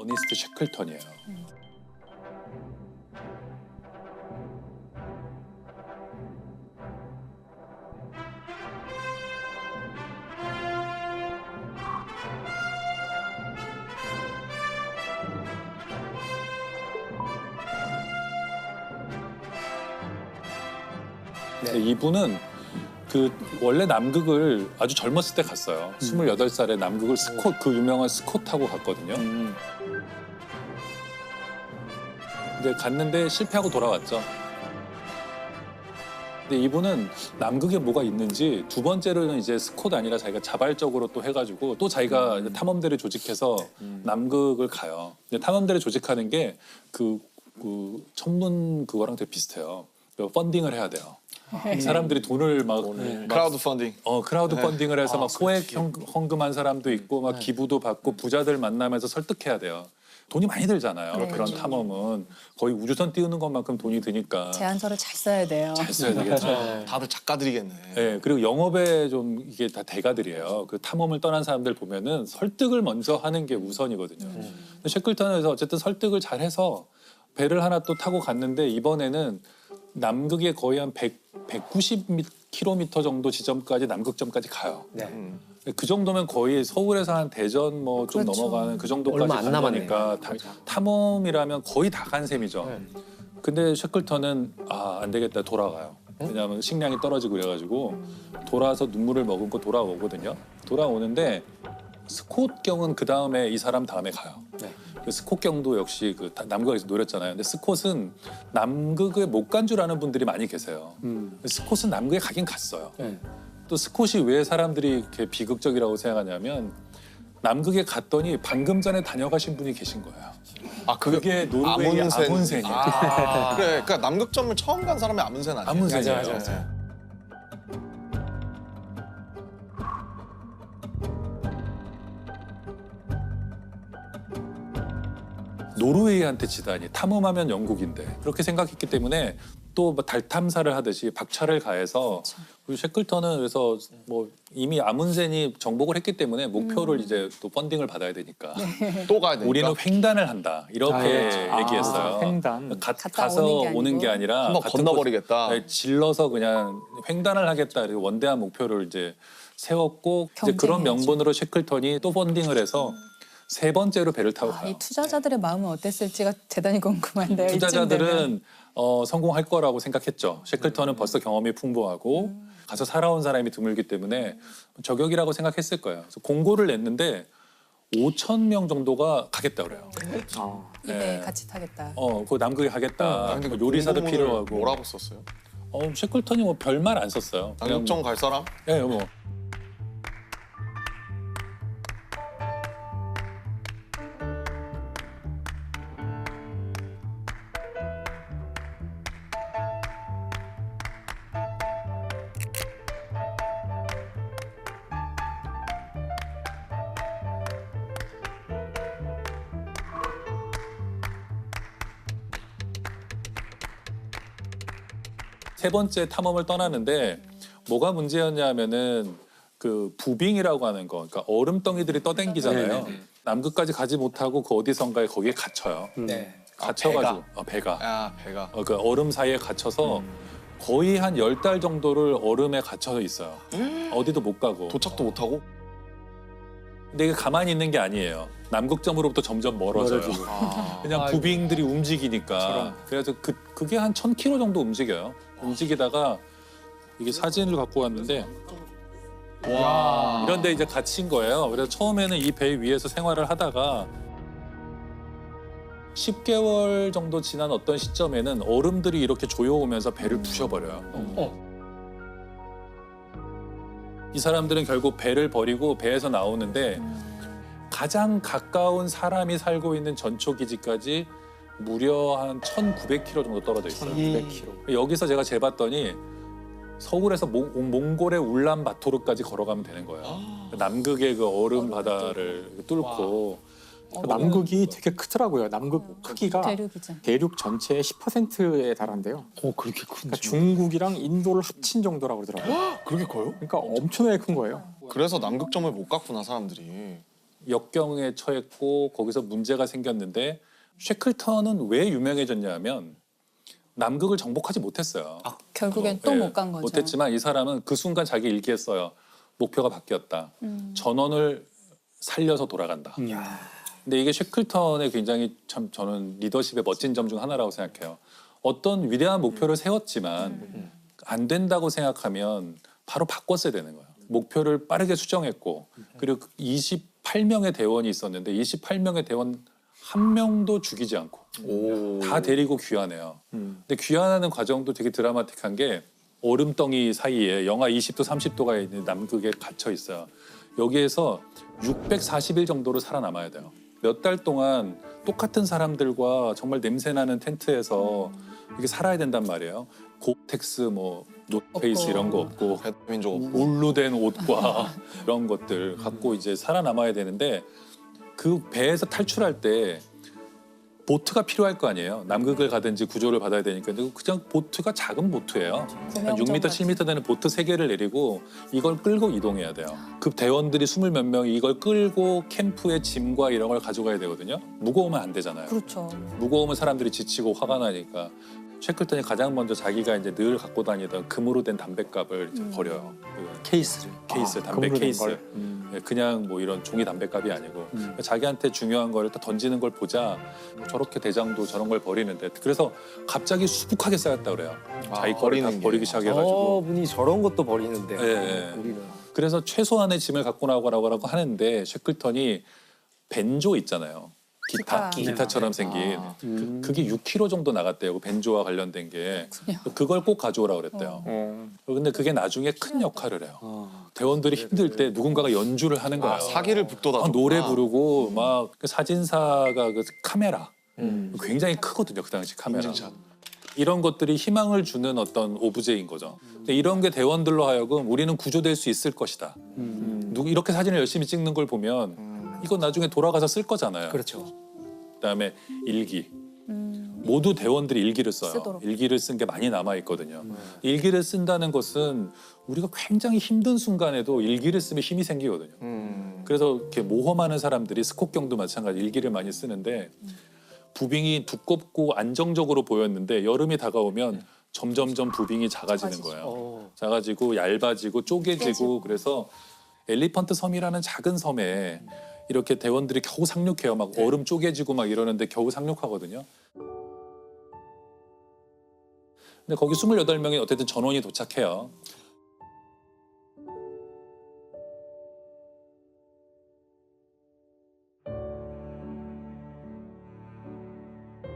어니스트 셰클턴이에요. 근데 이분은 그 원래 남극을 아주 젊었을 때 갔어요. 28살에 남극을 스콧, 그 유명한 스콧하고 갔거든요. 근데 갔는데 실패하고 돌아왔죠. 근데 이분은 남극에 뭐가 있는지 두 번째로는 이제 스콧 아니라 자기가 자발적으로 또 해가지고 또 자기가 이제 탐험대를 조직해서 남극을 가요. 근데 탐험대를 조직하는 게 그 천문 그거랑 되게 비슷해요. 펀딩을 해야 돼요. 사람들이 돈을 막 크라우드 펀딩. 크라우드 펀딩을 해서 막 소액 헌금한 사람도 있고 막 기부도 받고 부자들 만나면서 설득해야 돼요. 돈이 많이 들잖아요. 네. 그런 탐험은 거의 우주선 띄우는 것만큼 돈이 드니까 제안서를 잘 써야 돼요. 잘 써야 되겠죠. 다들 작가들이겠네. 네, 그리고 영업에 좀 이게 다 대가들이에요. 그 탐험을 떠난 사람들 보면은 설득을 먼저 하는 게 우선이거든요. 근데 셰클턴에서 어쨌든 설득을 잘해서 배를 하나 또 타고 갔는데 이번에는 남극에 거의 한 190km 정도 지점까지 남극점까지 가요. 네. 그 정도면 거의 서울에서 한 대전 뭐 좀 그렇죠. 넘어가는 그 정도까지 얼마 안 간 남았네요. 거니까 탐험이라면 거의 다 간 셈이죠. 네. 근데 셰클턴은 안 되겠다 돌아가요. 왜냐하면 식량이 떨어지고 그래가지고 돌아와서 눈물을 머금고 돌아오거든요. 돌아오는데 스콧 경은 그 다음에 이 사람 다음에 가요. 네. 그 스콧 경도 역시 그 남극에서 노렸잖아요. 근데 스콧은 남극에 못 간 줄 아는 분들이 많이 계세요. 스콧은 남극에 가긴 갔어요. 네. 또 스콧이 왜 사람들이 이렇게 비극적이라고 생각하냐면 남극에 갔더니 방금 전에 다녀가신 분이 계신 거예요. 아 그게 노르웨이 아문센이에요. 아, 그래, 그러니까 남극점을 처음 간 사람이 아문센 아니에요? 아문센이에요. 맞아. 노르웨이한테 지다니 탐험하면 영국인데 그렇게 생각했기 때문에 또 달 탐사를 하듯이 박차를 가해서 그리고 셰클턴은 그래서 뭐 이미 아문센이 정복을 했기 때문에 목표를 이제 또 펀딩을 받아야 되니까 또 가야 되니까. 우리는 횡단을 한다 이렇게 얘기했어요. 횡단. 갔다 가서 오는 게 아니라 한번 같은 건너버리겠다. 곳, 질러서 그냥 횡단을 하겠다. 그리고 원대한 목표를 이제 세웠고 이제 그런 경쟁해야죠. 명분으로 셰클턴이 또 펀딩을 해서 세 번째로 배를 타고 가요. 이 투자자들의 마음은 어땠을지가 대단히 궁금한데요. 이쯤 되면. 투자자들은 성공할 거라고 생각했죠. 셰클턴은 벌써 경험이 풍부하고 가서 살아온 사람이 드물기 때문에 저격이라고 생각했을 거예요. 그래서 공고를 냈는데 5천 명 정도가 가겠다 그래요. 이배 네. 같이 타겠다. 그 남극에 가겠다. 아, 근데 그 요리사도 공고문을 필요하고. 뭐라고 썼어요? 셰클턴이 뭐 별말 안 썼어요. 그냥 남극점 갈 사람? 예, 뭐. 세 번째 탐험을 떠나는데 뭐가 문제였냐면은 그 부빙이라고 하는 거, 그러니까 얼음덩이들이 떠댕기잖아요. 남극까지 가지 못하고 그 어디선가에 거기에 갇혀요. 네. 갇혀가지고 배가. 야, 배가. 그 얼음 사이에 갇혀서 거의 한 10달 정도를 얼음에 갇혀서 있어요. 어디도 못 가고. 도착도 못 하고? 근데 이게 가만히 있는 게 아니에요. 남극점으로부터 점점 멀어져요. 멀어지고. 그냥 아이고. 부빙들이 움직이니까. 그래서 그게 한 1000km 정도 움직여요. 움직이다가 이게 사진을 갖고 왔는데 와. 이런데 이제 갇힌 거예요. 그래서 처음에는 이 배 위에서 생활을 하다가 10개월 정도 지난 어떤 시점에는 얼음들이 이렇게 조여오면서 배를 부셔버려요. 이 사람들은 결국 배를 버리고 배에서 나오는데 가장 가까운 사람이 살고 있는 전초기지까지 무려 한 1900km 정도 떨어져 있어요. 200km. 여기서 제가 재봤더니 서울에서 몽골의 울란바토르까지 걸어가면 되는 거예요. 남극의 그 얼음 바다를 뚫고 남극이 되게 크더라고요. 남극 크기가 대륙이죠. 대륙 전체의 10%에 달한대요. 그렇게 큰 그러니까 중국이랑 인도를 합친 정도라고 그러더라고요. 그렇게 커요? 그러니까 엄청나게 큰 거예요. 그래서 남극점을 못 갔구나, 사람들이. 역경에 처했고 거기서 문제가 생겼는데 쉐클턴은 왜 유명해졌냐면 남극을 정복하지 못했어요. 결국엔 또 못 간 거죠. 못했지만 이 사람은 그 순간 자기 일기에 써요. 목표가 바뀌었다. 전원을 살려서 돌아간다. 근데 이게 쉐클턴의 굉장히 참 저는 리더십의 멋진 점 중 하나라고 생각해요. 어떤 위대한 목표를 세웠지만 안 된다고 생각하면 바로 바꿨어야 되는 거예요. 목표를 빠르게 수정했고 그리고 28명의 대원이 있었는데 28명의 대원 한 명도 죽이지 않고 다 데리고 귀환해요. 근데 귀환하는 과정도 되게 드라마틱한 게 얼음덩이 사이에 영하 20도 30도가 있는 남극에 갇혀 있어요. 여기에서 640일 정도로 살아남아야 돼요. 몇 달 동안 똑같은 사람들과 정말 냄새나는 텐트에서 이렇게 살아야 된단 말이에요. 고텍스 뭐 노페이스 없고. 이런 거 없고 민족 없고. 울로 된 옷과 이런 것들 갖고 이제 살아남아야 되는데 그 배에서 탈출할 때 보트가 필요할 거 아니에요. 남극을 가든지 구조를 받아야 되니까. 근데 그냥 보트가 작은 보트예요. 한 6m, 7m 되는 보트 3개를 내리고 이걸 끌고 이동해야 돼요. 그 대원들이 20몇 명이 이걸 끌고 캠프에 짐과 이런 걸 가져가야 되거든요. 무거우면 안 되잖아요. 그렇죠. 무거우면 사람들이 지치고 화가 나니까 쉐클턴이 가장 먼저 자기가 이제 늘 갖고 다니던 금으로 된 담뱃갑을 이제 버려요. 그 케이스를. 케이스, 담배 금으로 된 케이스. 걸. 예, 그냥 뭐 이런 종이 담뱃갑이 아니고 자기한테 중요한 거를 딱 던지는 걸 보자 뭐 저렇게 대장도 저런 걸 버리는데 그래서 갑자기 수북하게 쌓였다 그래요. 자기 거를 다 버리는 게. 버리기 시작해가지고. 분이 저런 것도 버리는데 예, 예. 우리는 그래서 최소한의 짐을 갖고 나오라고 하는데 쉐클턴이 벤조 있잖아요. 기타처럼 생긴 그게 6kg 정도 나갔대요. 그 벤조와 관련된 게 그걸 꼭 가져오라 그랬대요. 근데 그게 나중에 큰 역할을 해요. 대원들이 힘들 때 누군가가 연주를 하는 거예요. 사기를 북돋아. 노래 부르고 막그 사진사가 그 카메라 굉장히 크거든요. 그 당시 카메라. 인증샷. 이런 것들이 희망을 주는 어떤 오브제인 거죠. 근데 이런 게 대원들로 하여금 우리는 구조될 수 있을 것이다. 이렇게 사진을 열심히 찍는 걸 보면 이거 나중에 돌아가서 쓸 거잖아요. 그렇죠. 그다음에 일기. 모두 대원들이 일기를 써요. 쓰도록. 일기를 쓴 게 많이 남아 있거든요. 일기를 쓴다는 것은 우리가 굉장히 힘든 순간에도 일기를 쓰면 힘이 생기거든요. 그래서 이렇게 모험하는 사람들이 스콧경도 마찬가지 일기를 많이 쓰는데 부빙이 두껍고 안정적으로 보였는데 여름이 다가오면 점점점 부빙이 작아지는 거예요. 작아지고 얇아지고 쪼개지고 그래서 엘리펀트 섬이라는 작은 섬에 이렇게 대원들이 겨우 상륙해요. 막 얼음 쪼개지고 막 이러는데 겨우 상륙하거든요. 근데 거기 28명이 어쨌든 전원이 도착해요.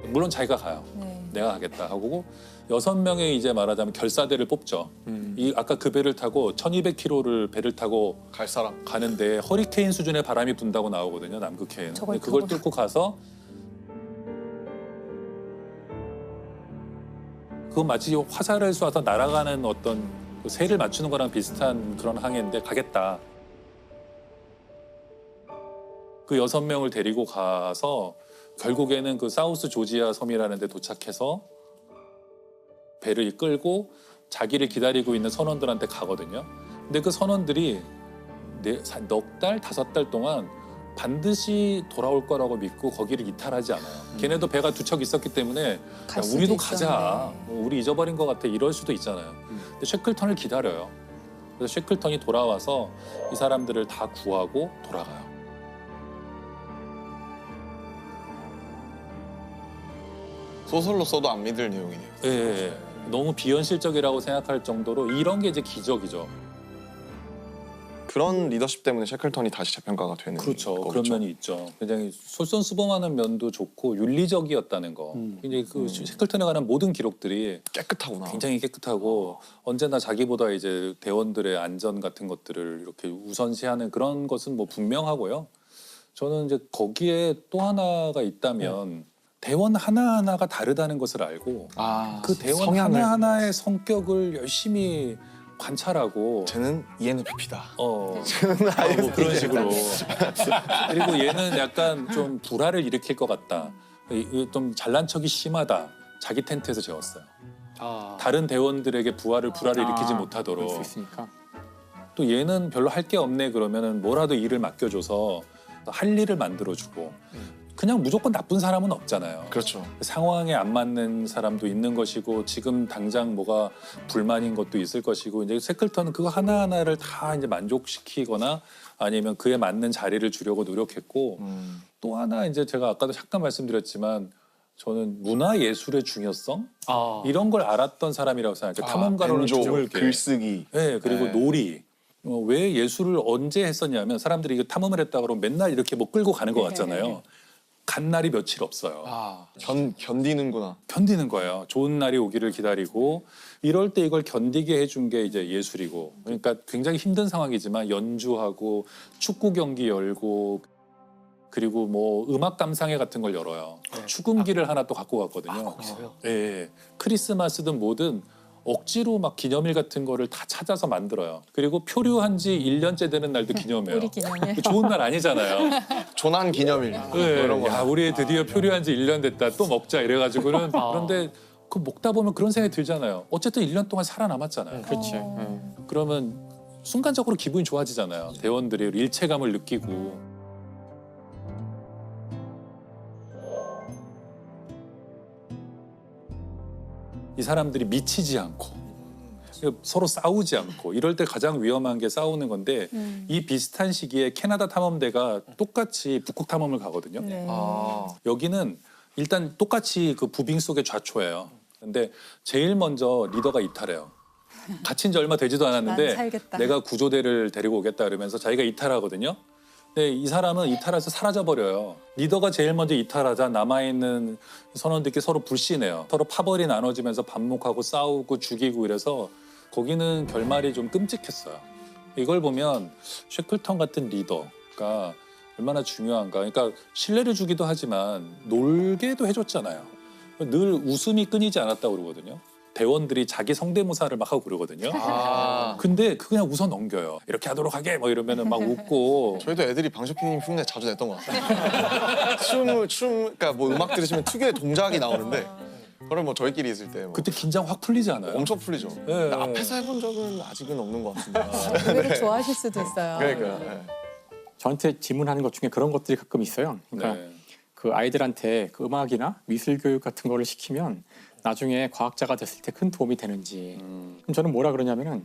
물론 자기가 가요. 네. 내가 가겠다 하고 6명의 이제 말하자면 결사대를 뽑죠. 이 아까 그 배를 타고 1200km를 배를 타고 갈 사람. 가는데 허리케인 수준의 바람이 분다고 나오거든요. 남극해에는. 저걸 근데 그걸 타고 뚫고 가서 그건 마치 화살을 쏴서 날아가는 어떤 그 새를 맞추는 거랑 비슷한 그런 항해인데 가겠다. 그 6명을 데리고 가서 결국에는 그 사우스 조지아 섬이라는 데 도착해서 배를 끌고 자기를 기다리고 있는 선원들한테 가거든요. 근데 그 선원들이 넉 달, 5달 동안 반드시 돌아올 거라고 믿고 거기를 이탈하지 않아요. 걔네도 배가 2척 있었기 때문에 야, 갈 수도 우리도 가자. 있었는데. 우리 잊어버린 것 같아. 이럴 수도 있잖아요. 근데 쉐클턴을 기다려요. 그래서 쉐클턴이 돌아와서 이 사람들을 다 구하고 돌아가요. 소설로 써도 안 믿을 내용이네요. 예, 예. 너무 비현실적이라고 생각할 정도로 이런 게 이제 기적이죠. 그런 리더십 때문에 쉐클턴이 다시 재평가가 되는 그렇죠. 거겠죠. 그런 면이 있죠. 굉장히 솔선수범하는 면도 좋고 윤리적이었다는 거. 굉장히 그 쉐클턴에 관한 모든 기록들이 깨끗하구나. 굉장히 깨끗하고 언제나 자기보다 이제 대원들의 안전 같은 것들을 이렇게 우선시하는 그런 것은 뭐 분명하고요. 저는 이제 거기에 또 하나가 있다면 대원 하나하나가 다르다는 것을 알고 그 대원 성향을. 하나하나의 성격을 열심히 관찰하고 쟤는 ENFP다. 뭐 그런 식으로 그리고 얘는 약간 좀 불화를 일으킬 것 같다. 좀 잘난 척이 심하다. 자기 텐트에서 재웠어요. 다른 대원들에게 불화를 일으키지 못하도록. 그럴 수 있으니까. 또 얘는 별로 할 게 없네 그러면은 뭐라도 일을 맡겨줘서 할 일을 만들어주고 그냥 무조건 나쁜 사람은 없잖아요. 그렇죠. 상황에 안 맞는 사람도 있는 것이고 지금 당장 뭐가 불만인 것도 있을 것이고 이제 쉐클턴은 그거 하나하나를 다 이제 만족시키거나 아니면 그에 맞는 자리를 주려고 노력했고 또 하나 이제 제가 아까도 잠깐 말씀드렸지만 저는 문화 예술의 중요성 이런 걸 알았던 사람이라고 생각해요. 탐험가로는 드물게. 글쓰기. 네, 그리고 네. 놀이. 왜 예술을 언제 했었냐면 사람들이 이거 탐험을 했다 그러면 맨날 이렇게 뭐 끌고 가는 것 같잖아요. 간 날이 며칠 없어요. 견디는구나. 견디는 거예요. 좋은 날이 오기를 기다리고 이럴 때 이걸 견디게 해준 게 이제 예술이고 그러니까 굉장히 힘든 상황이지만 연주하고 축구 경기 열고 그리고 뭐 음악 감상회 같은 걸 열어요. 축음기를 하나 또 갖고 갔거든요. 예, 예. 크리스마스든 뭐든 억지로 막 기념일 같은 거를 다 찾아서 만들어요. 그리고 표류한 지 1년째 되는 날도 기념해요. 우리 기념일. 좋은 날 아니잖아요. 조난 기념일. 네. 이런 거. 야, 우리 드디어 표류한 지 1년 됐다. 또 먹자 이래가지고는 그런데 그 먹다 보면 그런 생각이 들잖아요. 어쨌든 1년 동안 살아남았잖아요. 그렇지. 그러면 순간적으로 기분이 좋아지잖아요. 대원들이 일체감을 느끼고. 이 사람들이 미치지 않고 서로 싸우지 않고 이럴 때 가장 위험한 게 싸우는 건데 이 비슷한 시기에 캐나다 탐험대가 똑같이 북극 탐험을 가거든요. 네. 여기는 일단 똑같이 그 부빙 속의 좌초예요. 근데 제일 먼저 리더가 이탈해요. 갇힌 지 얼마 되지도 난 않았는데 살겠다. 내가 구조대를 데리고 오겠다 그러면서 자기가 이탈하거든요. 근데 이 사람은 이탈해서 사라져버려요. 리더가 제일 먼저 이탈하자 남아있는 선원들끼리 서로 불신해요. 서로 파벌이 나눠지면서 반목하고 싸우고 죽이고 이래서 거기는 결말이 좀 끔찍했어요. 이걸 보면 쉐클턴 같은 리더가 얼마나 중요한가. 그러니까 신뢰를 주기도 하지만 놀게도 해줬잖아요. 늘 웃음이 끊이지 않았다고 그러거든요. 대원들이 자기 성대모사를 막 하고 그러거든요. 근데 그냥 웃어 넘겨요. 이렇게 하도록 하게 뭐 이러면은 막 웃고. 저희도 애들이 방쇼피님 흉내 자주 냈던 것 같아요. 그러니까 뭐 음악 들으시면 특유의 동작이 나오는데 그걸 뭐 저희끼리 있을 때 뭐 그때 긴장 확 풀리지 않아요? 엄청 풀리죠. 네. 근데 앞에서 해본 적은 아직은 없는 것 같습니다. 의외로 좋아하실 수도 있어요. 그러니까. 네. 저한테 질문하는 것 중에 그런 것들이 가끔 있어요. 그러니까 네. 그 아이들한테 그 음악이나 미술 교육 같은 거를 시키면 나중에 과학자가 됐을 때 큰 도움이 되는지. 그럼 저는 뭐라 그러냐면은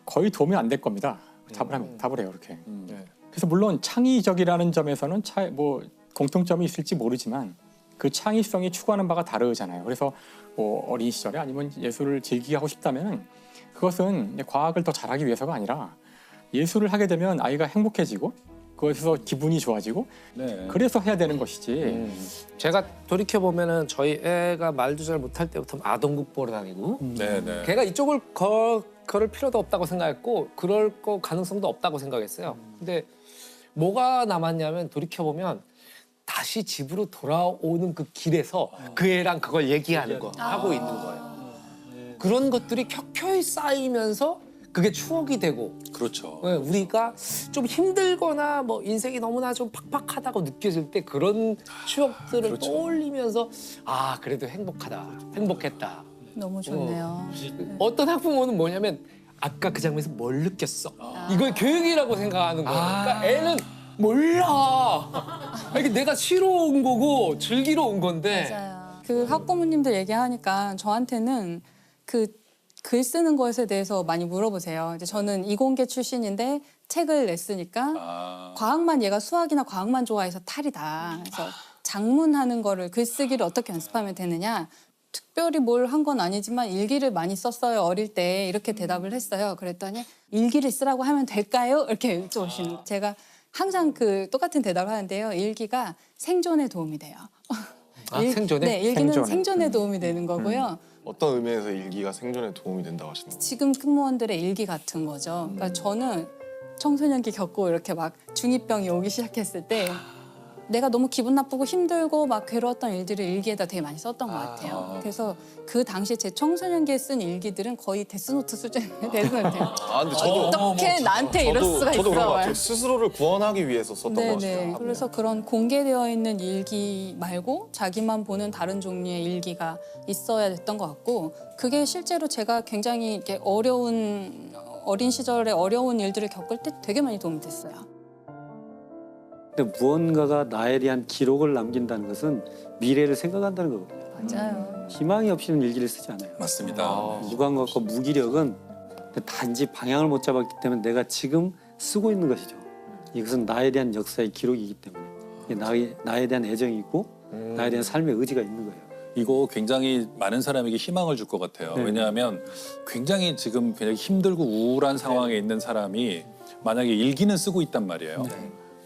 거의 도움이 안 될 겁니다. 답을 해요 이렇게. 네. 그래서 물론 창의적이라는 점에서는 뭐 공통점이 있을지 모르지만 그 창의성이 추구하는 바가 다르잖아요. 그래서 뭐 어린 시절에 아니면 예술을 즐기게 하고 싶다면은 그것은 이제 과학을 더 잘하기 위해서가 아니라 예술을 하게 되면 아이가 행복해지고 그것에서 기분이 좋아지고 네. 그래서 해야 되는 것이지. 제가 돌이켜 보면은 저희 애가 말도 잘 못할 때부터 아동국 보러 다니고 네네. 걔가 이쪽을 걸을 필요도 없다고 생각했고 그럴 거 가능성도 없다고 생각했어요. 근데 뭐가 남았냐면 돌이켜 보면 다시 집으로 돌아오는 그 길에서 그 애랑 그걸 얘기하는 거 하고 있는 거예요. 그런 것들이 켜켜이 쌓이면서 그게 추억이 되고 그렇죠. 네, 우리가 좀 힘들거나 뭐 인생이 너무나 좀 팍팍하다고 느껴질 때 그런 추억들을 그렇죠. 떠올리면서 아 그래도 행복했다. 너무 좋네요. 어떤 학부모는 뭐냐면 아까 그 장면에서 뭘 느꼈어? 이걸 교육이라고 생각하는 거예요. 그러니까 애는 몰라. 이게 내가 쉬러 온 거고 즐기러 온 건데. 맞아요. 그 학부모님들 얘기하니까 저한테는 그 글 쓰는 것에 대해서 많이 물어보세요. 이제 저는 이공계 출신인데 책을 냈으니까 과학만 얘가 수학이나 과학만 좋아해서 탈이다. 그래서 작문하는 거를 글쓰기를 어떻게 연습하면 되느냐. 특별히 뭘 한 건 아니지만 일기를 많이 썼어요. 어릴 때 이렇게 대답을 했어요. 그랬더니 일기를 쓰라고 하면 될까요? 이렇게 여쭤보시는. 제가 항상 그 똑같은 대답을 하는데요. 일기가 생존에 도움이 돼요. 생존에? 네, 일기는 생존에. 생존에 도움이 되는 거고요. 어떤 의미에서 일기가 생존에 도움이 된다고 하시는 거예요? 지금 승무원들의 일기 같은 거죠. 그러니까 저는 청소년기 겪고 이렇게 막 중2병이 오기 시작했을 때 내가 너무 기분 나쁘고 힘들고 막 괴로웠던 일들을 일기에다 되게 많이 썼던 것 같아요. 그래서 그 당시 제 청소년기에 쓴 일기들은 거의 데스노트 수준의 데스노트예요. 근데 저도 어떻게 나한테 이럴 수가 저도 그런 것 있어. 같아요. 스스로를 구원하기 위해서 썼던 것 같아요. 네네. 그래서 그런 공개되어 있는 일기 말고 자기만 보는 다른 종류의 일기가 있어야 됐던 것 같고 그게 실제로 제가 굉장히 이렇게 어린 시절에 어려운 일들을 겪을 때 되게 많이 도움이 됐어요. 근데 무언가가 나에 대한 기록을 남긴다는 것은 미래를 생각한다는 거거든요. 맞아요. 희망이 없이는 일기를 쓰지 않아요. 맞습니다. 무감각과 무기력은 단지 방향을 못 잡았기 때문에 내가 지금 쓰고 있는 것이죠. 이것은 나에 대한 역사의 기록이기 때문에 이게 나에 대한 애정이고 나에 대한 삶의 의지가 있는 거예요. 이거 굉장히 많은 사람에게 희망을 줄 것 같아요. 네. 왜냐하면 굉장히 지금 굉장히 힘들고 우울한 상황에 있는 사람이 만약에 일기는 쓰고 있단 말이에요.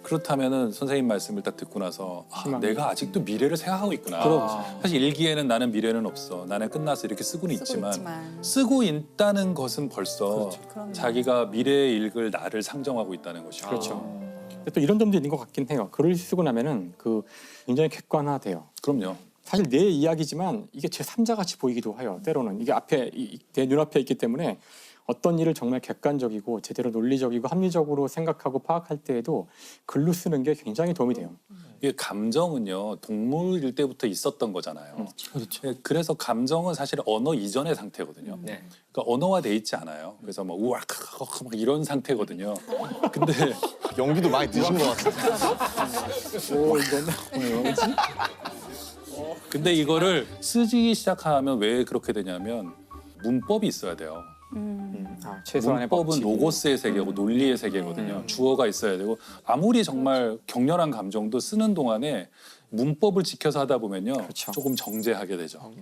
그렇다면은 선생님 말씀을 딱 듣고 나서 희망이 내가 아직도 미래를 생각하고 있구나. 그럼. 사실 일기에는 나는 미래는 없어. 나는 끝났어. 이렇게 쓰고는 쓰고 있지만 쓰고 있다는 것은 벌써 그럼요. 자기가 미래에 읽을 나를 상정하고 있다는 것이고. 그렇죠. 근데 또 이런 점도 있는 것 같긴 해요. 글을 쓰고 나면은 그 굉장히 객관화돼요. 그럼요. 사실 내 이야기지만 이게 제 3자 같이 보이기도 해요. 때로는 이게 앞에 내 눈앞에 있기 때문에 어떤 일을 정말 객관적이고 제대로 논리적이고 합리적으로 생각하고 파악할 때에도 글로 쓰는 게 굉장히 도움이 돼요. 이게 감정은요 동물일 때부터 있었던 거잖아요. 그렇죠. 그래서 감정은 사실 언어 이전의 상태거든요. 네. 그러니까 언어화돼 있지 않아요. 그래서 막 우악 막 이런 상태거든요. 근데 연기도 많이 늦은 것 같아요. 오 이거는 뭐지? 근데 이거를 쓰기 시작하면 왜 그렇게 되냐면 문법이 있어야 돼요. 최소한의 문법은 법칙이. 로고스의 세계고 논리의 세계거든요. 주어가 있어야 되고 아무리 정말 격렬한 감정도 쓰는 동안에 문법을 지켜서 하다 보면요 그렇죠. 조금 정제하게 되죠.